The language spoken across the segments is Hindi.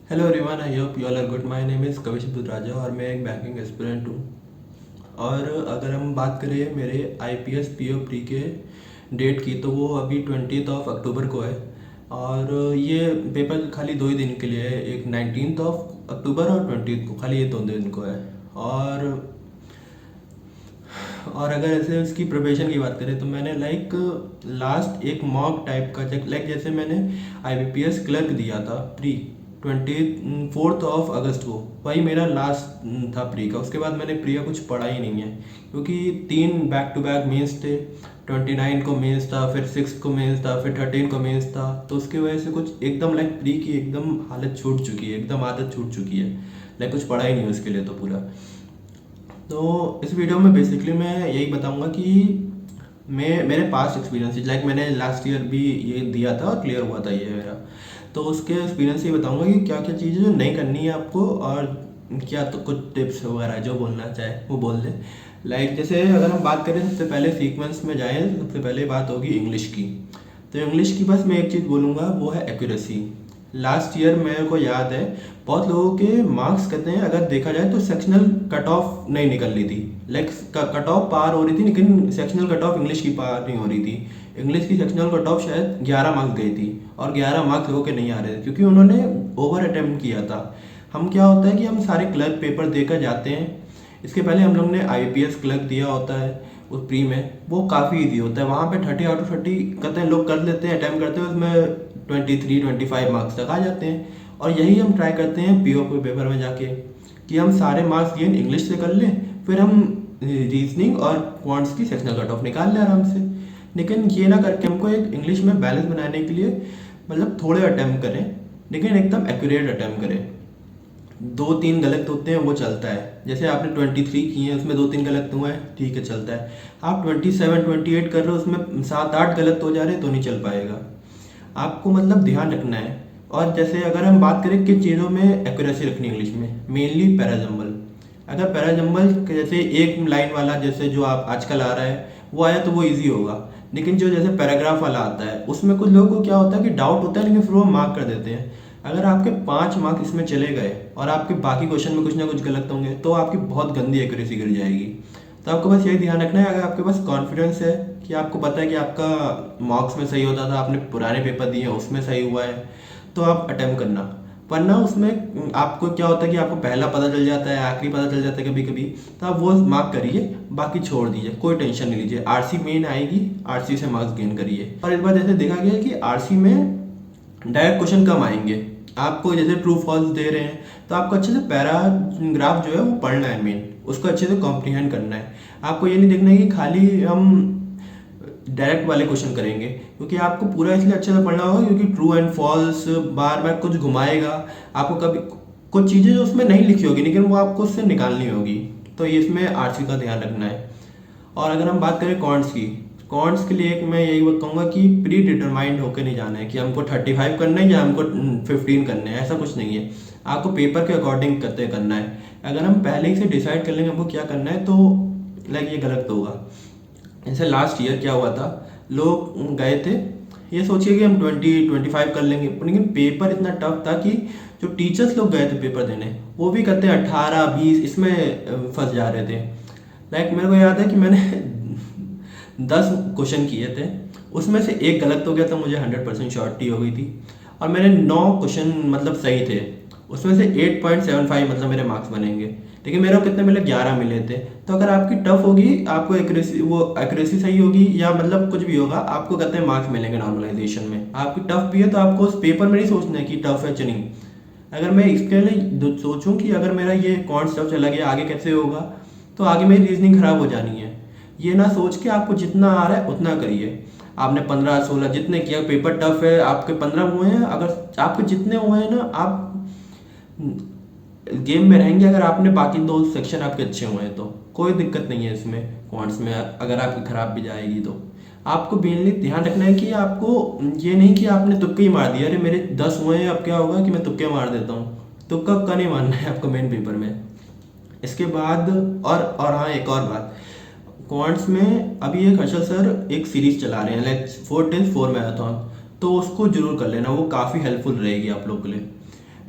Hello everyone, I hope you all are good. My name is Kavish Raja और मैं एक बैंकिंग एस्पिरेंट हूँ। और अगर हम बात करें मेरे आईपीएस पीओ प्री के डेट की, तो वो अभी 20 अक्टूबर को है। और ये पेपर खाली 2 ही दिन के लिए है, एक 19 अक्टूबर और 20 को, खाली ये 2 दिन को है। और अगर ऐसे उसकी प्रिपरेशन की बात करें तो मैंने लास्ट एक मॉक टाइप का चेक, जैसे मैंने आईबीपीएस क्लर्क दिया था प्री 24 अगस्त को, वही मेरा लास्ट था प्री का। उसके बाद मैंने प्री का कुछ पढ़ा ही नहीं है, क्योंकि 3 बैक टू बैक मेंस थे। 29 को मेंस था, फिर 6 को मेंस था, फिर 13 को मेंस था। तो उसकी वजह से कुछ एकदम प्री की एकदम हालत छूट चुकी है, एकदम आदत छूट चुकी है। कुछ पढ़ा ही नहीं उसके लिए तो पूरा। तो इस वीडियो में बेसिकली मैं यही बताऊंगा कि मैं मेरे पास्ट एक्सपीरियंस, मैंने लास्ट ईयर भी ये दिया था और क्लियर हुआ था ये मेरा। तो उसके एक्सपीरियंस से बताऊंगा कि क्या क्या चीज़ें जो नहीं करनी है आपको, और क्या तो कुछ टिप्स वगैरह जो बोलना चाहे वो बोल दें। जैसे अगर हम बात करें, सबसे पहले सीक्वेंस में जाएँ, सबसे पहले बात होगी इंग्लिश की। तो इंग्लिश की बस मैं एक चीज़ बोलूँगा, वो है एक्यूरेसी। लास्ट ईयर मेरे को याद है, बहुत लोगों के मार्क्स कहते हैं, अगर देखा जाए तो सेक्शनल कट ऑफ नहीं निकल रही थी। कट ऑफ पार हो रही थी, लेकिन सेक्शनल कट ऑफ इंग्लिश की पार नहीं हो रही थी। इंग्लिश की सेक्शनल कट ऑफ शायद 11 मार्क्स गई थी, और 11 मार्क्स लोगों के नहीं आ रहे थे, क्योंकि उन्होंने ओवर अटेम्प्ट किया था। हम क्या होता है कि हम सारे क्लर्क पेपर देकर जाते हैं। इसके पहले हम लोग ने आईपीएस क्लर्क दिया होता है उस प्री में, वो काफ़ी इजी होता है। वहाँ पे 30 आउट ऑफ 30 कहते हैं लोग कर लेते हैं, अटैम्प्ट करते हैं, उसमें 23-25 मार्क्स तक आ जाते हैं। और यही हम ट्राई करते हैं पीओ के पेपर में जाके, कि हम सारे मार्क्स गेन इंग्लिश से कर लें, फिर हम रीजनिंग और क्वांट्स की सेक्शनल कट ऑफ निकाल लें आराम से। लेकिन ये ना करके हमको एक इंग्लिश में बैलेंस बनाने के लिए थोड़े अटैम्प्ट करें, लेकिन एकदम एक्यूरेट अटैम्प्ट करें। 2-3 गलत होते हैं वो चलता है। जैसे आपने 23 किए हैं, उसमें 2-3 गलत हुए हैं, ठीक है, चलता है। आप 27-28 कर रहे हो, उसमें 7-8 गलत हो जा रहे हैं, तो नहीं चल पाएगा। आपको ध्यान रखना है। और जैसे अगर हम बात करें किन चीज़ों में एक्यूरेसी रखनी है इंग्लिश में, मेनली पैराजम्बल। अगर पैराजम्बल जैसे एक लाइन वाला, जैसे जो आप आजकल आ रहा है वो आया, तो वो इजी होगा। लेकिन जो जैसे पैराग्राफ वाला आता है, उसमें कुछ लोगों को क्या होता है कि डाउट होता है, लेकिन फिर वो मार्क कर देते हैं। अगर आपके 5 मार्क इसमें चले गए और आपके बाकी क्वेश्चन में कुछ ना कुछ गलत होंगे, तो आपकी बहुत गंदी एक्यूरेसी गिर जाएगी। तो आपको बस यही ध्यान रखना है, अगर आपके पास कॉन्फिडेंस है कि आपको पता है कि आपका मार्क्स में सही होता था, आपने पुराने पेपर दिए उसमें सही हुआ है, तो आप अटेम्प्ट करना। वरना उसमें आपको क्या होता है कि आपको पहला पता चल जाता है, आखिरी पता चल जाता है कभी कभी, तो आप वो मार्क करिए, बाकी छोड़ दीजिए, कोई टेंशन नहीं लीजिए। आरसी मेन आएगी, आरसी से मार्क्स गेन करिए। और इस बार जैसे देखा गया कि आरसी में डायरेक्ट क्वेश्चन कम आएंगे। आपको जैसे ट्रू फॉल्स दे रहे हैं, तो आपको अच्छे से पैराग्राफ जो है वो पढ़ना है, मेन उसको अच्छे से कॉम्प्रीहेंड करना है। आपको ये नहीं देखना है कि खाली हम डायरेक्ट वाले क्वेश्चन करेंगे, क्योंकि आपको पूरा इसलिए अच्छे से पढ़ना होगा, क्योंकि ट्रू एंड फॉल्स बार बार कुछ घुमाएगा। आपको कभी कुछ चीज़ें जो उसमें नहीं लिखी होगी, लेकिन वो आपको उससे निकालनी होगी। तो ये इसमें आरसी का ध्यान रखना है। और अगर हम बात करें कॉन्ट्स की, कॉन्ट्स के लिए एक मैं यही कहूँगा कि प्री डिटरमाइंड होकर नहीं जाना है कि हमको 35 करना है या हमको 15 करना है, ऐसा कुछ नहीं है। आपको पेपर के अकॉर्डिंग करते करना है। अगर हम पहले ही से डिसाइड कर लेंगे हमको क्या करना है, तो ये गलत होगा। जैसे लास्ट ईयर क्या हुआ था, लोग गए थे ये सोचिए कि हम 20-25 कर लेंगे, लेकिन पेपर इतना टफ था कि जो टीचर्स लोग गए थे पेपर देने, वो भी कहते हैं 18-20 इसमें फंस जा रहे थे। मेरे को याद है कि मैंने 10 क्वेश्चन किए थे, उसमें से एक गलत हो गया था, मुझे 100% श्योरिटी हो गई थी। और मैंने 9 क्वेश्चन सही थे, उसमें से 8.75 मेरे मार्क्स बनेंगे, लेकिन मेरे को कितने मिले, 11 मिले थे। तो अगर आपकी टफ होगी, आपको एक्यूरेसी सही होगी, या कुछ भी होगा, आपको कहते हैं मार्क्स मिलेंगे नॉर्मलाइजेशन में। आपकी टफ भी है तो आपको उस पेपर में नहीं सोचना है कि टफ है चलिए। अगर मैं इसके लिए सोचूं कि अगर मेरा ये कौन टफ चला गया, आगे कैसे होगा, तो आगे मेरी रीजनिंग खराब हो जानी है। ये ना सोच के आपको जितना आ रहा है उतना करिए। आपने 15-16 जितने किया, पेपर टफ है, आपके 15 हुए हैं, अगर आपके जितने हुए हैं ना, आप गेम में रहेंगे। अगर आपने बाकी 2 सेक्शन आपके अच्छे हुए हैं तो कोई दिक्कत नहीं है इसमें। क्वांट्स में अगर आपकी खराब भी जाएगी, तो आपको मेनली ध्यान रखना है कि आपको ये नहीं कि आपने तुक्के ही मार दिया, अरे मेरे 10 हुए हैं, अब क्या होगा कि मैं तुक्के मार देता हूँ। तुक्का का नहीं मारना है आपको मेन पेपर में। इसके बाद और हाँ, एक और बात, क्वांट्स में अभी एक हर्षल सर एक सीरीज चला रहे हैं, 4 days 4 मैराथन, तो उसको जरूर कर लेना, वो काफ़ी हेल्पफुल रहेगी आप लोग के लिए।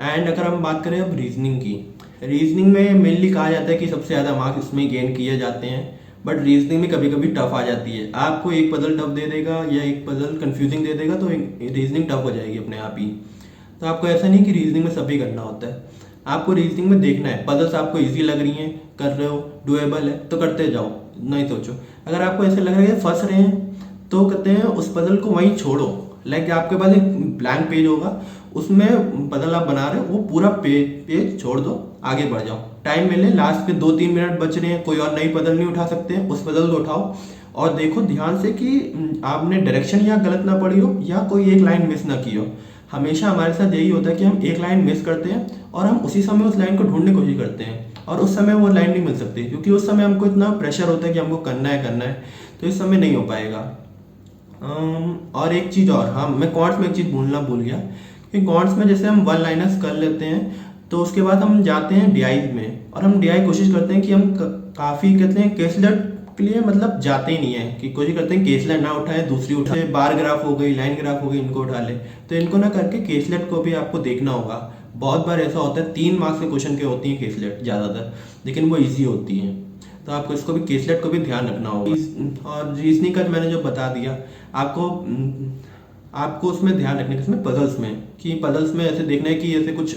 एंड अगर हम बात करें अब रीजनिंग की, रीजनिंग में मेनली कहा जाता है कि सबसे ज़्यादा मार्क्स इसमें गेन किए जाते हैं, बट रीजनिंग में कभी कभी टफ आ जाती है। आपको एक पजल टफ दे देगा या एक पजल कंफ्यूजिंग दे देगा तो रीजनिंग टफ हो जाएगी अपने आप ही। तो आपको ऐसा नहीं कि रीजनिंग में सभी करना होता है, आपको रीजनिंग में देखना है पजल्स आपको इजी लग रही हैं, कर रहे हो, डुएबल है तो करते जाओ, नहीं सोचो। अगर आपको ऐसे लग रहा है फंस रहे हैं तो कहते हैं उस पजल को वहीं छोड़ो। लाइक आपके पास एक ब्लैंक पेज होगा, उसमें पजल आप बना रहे हो, वो पूरा पेज छोड़ दो, आगे बढ़ जाओ। टाइम मिले, लास्ट के 2-3 मिनट बच रहे हैं, कोई और नई पजल नहीं उठा सकते हैं, उस पजल को उठाओ और देखो ध्यान से कि आपने डायरेक्शन या गलत ना पड़ी हो या कोई एक लाइन मिस ना की हो। हमेशा हमारे साथ यही होता है कि हम एक लाइन मिस करते हैं और हम उसी समय उस लाइन को ढूंढने की कोशिश करते हैं और उस समय वो लाइन नहीं मिल सकती, क्योंकि उस समय हमको इतना प्रेशर होता है कि हमको करना है, तो इस समय नहीं हो पाएगा। और एक चीज़ और, हाँ मैं कॉन्ट्स में एक चीज़ बोलना भूल गया कि कॉन्ट्स में जैसे हम वन लाइनर्स कर लेते हैं तो उसके बाद हम जाते हैं डीआई में, और हम डीआई कोशिश करते हैं कि हम काफ़ी कहते हैं केसलेट के लिए मतलब जाते ही नहीं है, कि कोशिश करते हैं केसलेट ना उठाए, दूसरी उठाए, बार ग्राफ हो गई, लाइन ग्राफ हो गई, इनको उठा ले। तो इनको ना करके केसलेट को भी आपको देखना होगा। बहुत बार ऐसा होता है 3 मार्क्स के क्वेश्चन के होती हैं केसलेट ज़्यादातर, लेकिन वो ईजी होती हैं, तो आपको इसको भी केसलेट को भी ध्यान रखना होगा। और रीजनिंग का मैंने जो बता दिया आपको, आपको उसमें ध्यान रखने का इसमें पजल्स में, कि पजल्स में ऐसे देखना है कि ऐसे कुछ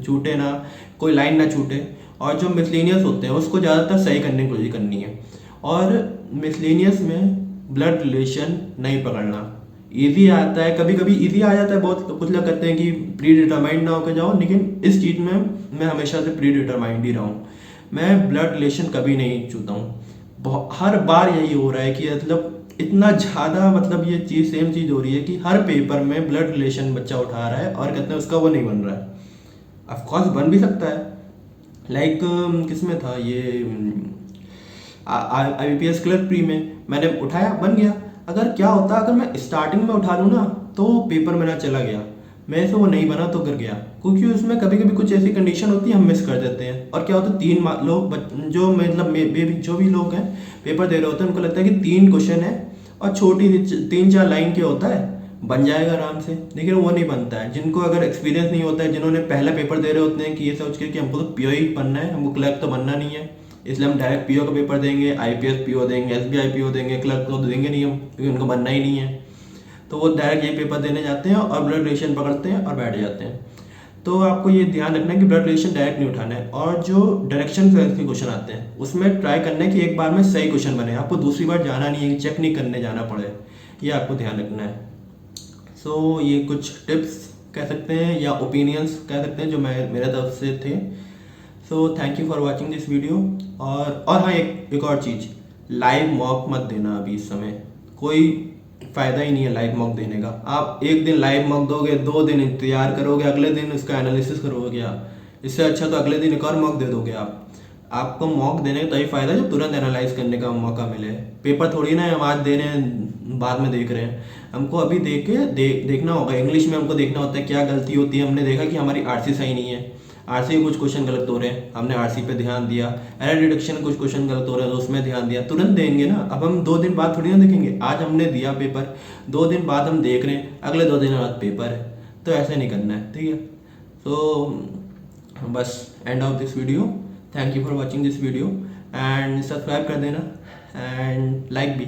छूटे ना, कोई लाइन ना छूटे, और जो मिसलेनियस होते हैं उसको ज़्यादातर सही करने की कोशिश करनी है। और मिसलेनियस में ब्लड रिलेशन नहीं पकड़ना, इजी आता है, कभी कभी इजी आ जाता है, बहुत कुछ लोग कहते हैं कि प्री डिटरमाइंड ना होकर जाओ, लेकिन इस चीज़ में मैं हमेशा से प्री डिटरमाइंड ही रहा हूँ। मैं ब्लड रिलेशन कभी नहीं छूता हूँ। हर बार यही हो रहा है कि मतलब इतना ज़्यादा, मतलब ये चीज़ सेम चीज़ हो रही है कि हर पेपर में ब्लड रिलेशन बच्चा उठा रहा है और कहते हैं उसका वो नहीं बन रहा है। ऑफकोर्स बन भी सकता है, लाइक किसमें था ये, IBPS क्लर्क प्री में मैंने उठाया, बन गया। अगर क्या होता अगर मैं स्टार्टिंग में उठा लूँ ना तो पेपर मेरा चला गया, मेरे से वो नहीं बना तो गिर गया, क्योंकि उसमें कभी कभी कुछ ऐसी कंडीशन होती है हम मिस कर देते हैं। और क्या होता है 3 लोग जो मतलब जो भी लोग हैं पेपर दे रहे होते हैं, उनको लगता है कि 3 क्वेश्चन है और छोटी 3-4 लाइन के होता है, बन जाएगा आराम से, लेकिन वो नहीं बनता है। जिनको अगर एक्सपीरियंस नहीं होता है, जिन्होंने पहला पेपर दे रहे होते हैं कि ये सोच के कि हमको तो पीओ ही बनना है, हमको क्लर्क तो बनना नहीं है, इसलिए हम डायरेक्ट पीओ का पेपर देंगे, IPS पीओ देंगे, SBI पीओ देंगे, क्लर्क तो देंगे नहीं हम, क्योंकि उनको बनना ही नहीं है। तो वो डायरेक्ट यही पेपर देने जाते हैं और ब्लड रिलेशन पकड़ते हैं और बैठ जाते हैं। तो आपको ये ध्यान रखना है कि ब्लड रिलेशन डायरेक्ट नहीं उठाना है, और जो डायरेक्शन के क्वेश्चन आते हैं उसमें ट्राई करना है कि एक बार में सही क्वेश्चन बने, आपको दूसरी बार जाना नहीं है, चेक नहीं करने जाना पड़े, ये आपको ध्यान रखना है। सो ये कुछ टिप्स कह सकते हैं या ओपिनियंस कह सकते हैं जो मेरे तरफ से थे। So thank you for watching this video. और हाँ, एक और चीज़, लाइव मॉक मत देना अभी इस समय, कोई फ़ायदा ही नहीं है लाइव मॉक देने का। आप एक दिन लाइव मॉक दोगे, 2 दिन इंतजार करोगे, अगले दिन उसका एनालिसिस करोगे आप, इससे अच्छा तो अगले दिन एक और मॉक दे दोगे आप। आपको मॉक देने का तभी फ़ायदा है जब तुरंत एनालाइज करने का मौका मिले। पेपर थोड़ी ना है हम आज दे रहे हैं बाद में देख रहे हैं, हमको अभी देखना होगा। इंग्लिश में हमको देखना होता है क्या गलती होती है, हमने देखा कि हमारी RC सही नहीं है, RC में कुछ क्वेश्चन गलत हो रहे हैं, हमने RC पे ध्यान दिया, एरर डिडक्शन में कुछ क्वेश्चन गलत हो रहे हैं तो उसमें ध्यान दिया, तुरंत देंगे ना। अब हम 2 दिन बाद थोड़ी ना देखेंगे, आज हमने दिया पेपर, 2 दिन बाद हम देख रहे हैं, अगले 2 दिन बाद पेपर है, तो ऐसे नहीं करना है, ठीक है। तो बस end of this video, thank you for watching this video and subscribe कर देना एंड लाइक भी।